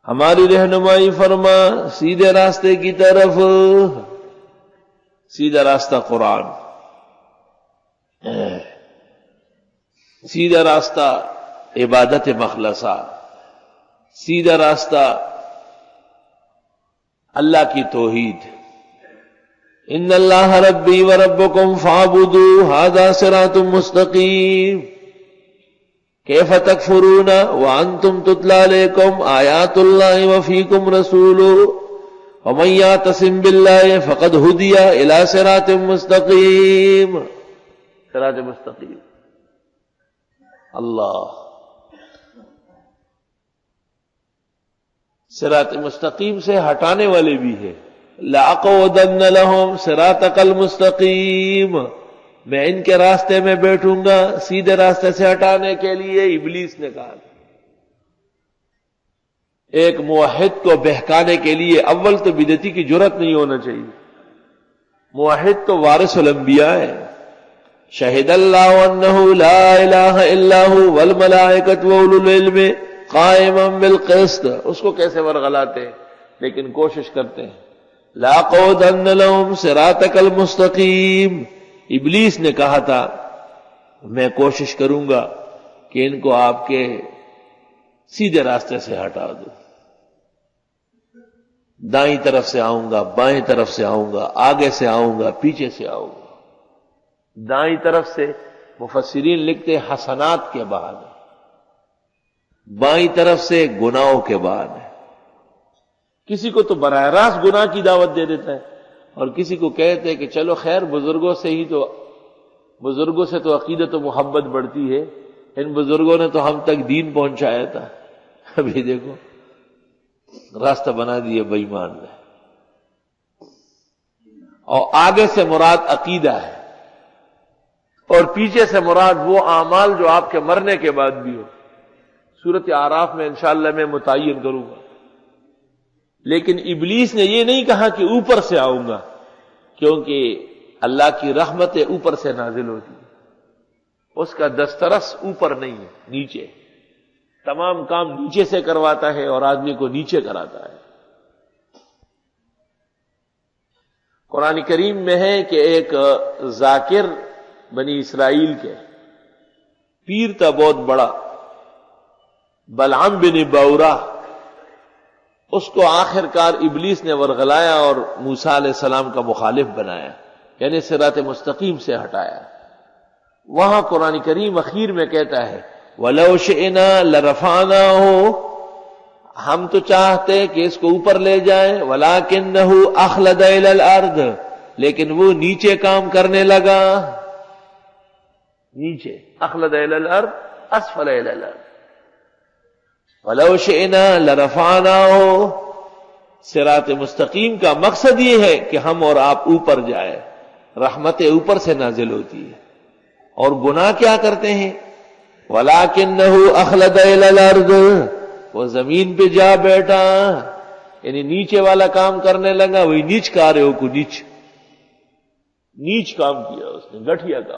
ہماری رہنمائی فرما سیدھے راستے کی طرف. سیدھا راستہ قرآن، سیدھا راستہ عبادت مخلصہ، سیدھا راستہ اللہ کی توحید. ان اللہ ربی وربکم فاعبدوہ ھذا صراط مستقیم. کیف تکفرون وانتم تتلی علیکم آیات اللہ وفیکم رسولہ ومن یعتصم باللہ فقد ہدی الی صراط مستقیم. صراط مستقیم اللہ. صراط مستقیم سے ہٹانے والے بھی ہیں. لَأَقْعُدَنَّ لَهُمْ صِرَاطَكَ الْمُسْتَقِيمَ، میں ان کے راستے میں بیٹھوں گا سیدھے راستے سے ہٹانے کے لیے. ابلیس نے کہا ایک موحد کو بہکانے کے لیے اول تو بدعتی کی جرأت نہیں ہونا چاہیے. موحد تو وارث الانبیاء ہے. شہد اللہ انہ لا الہ الا ھو والملائکۃ واولو العلم قائما بالقسط. اس کو کیسے ورغلاتے ہیں لیکن کوشش کرتے ہیں. لَأَقْعُدَنَّ لَهُمْ صِرَاطَكَ الْمُسْتَقِيمَ. ابلیس نے کہا تھا میں کوشش کروں گا کہ ان کو آپ کے سیدھے راستے سے ہٹا دوں. دائیں طرف سے آؤں گا، بائیں طرف سے آؤں گا، آگے سے آؤں گا، پیچھے سے آؤں گا. دائیں طرف سے مفسرین لکھتے حسنات کے بعد، بائیں طرف سے گناہوں کے بعد. کسی کو تو براہ راست گناہ کی دعوت دے دیتا ہے اور کسی کو کہتے ہیں کہ چلو خیر بزرگوں سے ہی تو، بزرگوں سے تو عقیدت و محبت بڑھتی ہے، ان بزرگوں نے تو ہم تک دین پہنچایا تھا. ابھی دیکھو راستہ بنا دیے بے ایمان نے. اور آگے سے مراد عقیدہ ہے اور پیچھے سے مراد وہ اعمال جو آپ کے مرنے کے بعد بھی ہو. سورۃ اعراف میں انشاءاللہ میں متعین کروں گا. لیکن ابلیس نے یہ نہیں کہا کہ اوپر سے آؤں گا، کیونکہ اللہ کی رحمتیں اوپر سے نازل ہوتی ہے. اس کا دسترس اوپر نہیں ہے، نیچے. تمام کام نیچے سے کرواتا ہے اور آدمی کو نیچے کراتا ہے. قرآن کریم میں ہے کہ ایک ذاکر بنی اسرائیل کے پیر تھا بہت بڑا، بلعام بن باورا. اس کو آخر کار ابلیس نے ورغلایا اور موسیٰ علیہ السلام کا مخالف بنایا، یعنی صراط مستقیم سے ہٹایا. وہاں قرآن کریم اخیر میں کہتا ہے وَلَوْ شِئْنَا لَرَفَعْنَاهُ، ہم تو چاہتے کہ اس کو اوپر لے جائیں، وَلَكِنَّهُ أَخْلَدَ إِلَى الْأَرْضِ، لیکن وہ نیچے کام کرنے لگا. نیچے اخلد إِلَى الْأَرْضِ أَسْفَلَ إِلَى الْأَرْضِ. وَلَوْ شِئْنَا لَرَفَعْنَاهُ. صراط مستقیم کا مقصد یہ ہے کہ ہم اور آپ اوپر جائیں، رحمتیں اوپر سے نازل ہوتی ہے. اور گناہ کیا کرتے ہیں؟ وَلَكِنَّهُ أَخْلَدَ إِلَى الْأَرْضِ، وہ زمین پہ جا بیٹھا، یعنی نیچے والا کام کرنے لگا. وہی نیچ کاروں کو نیچ کام کیا اس نے، گٹھیا کام.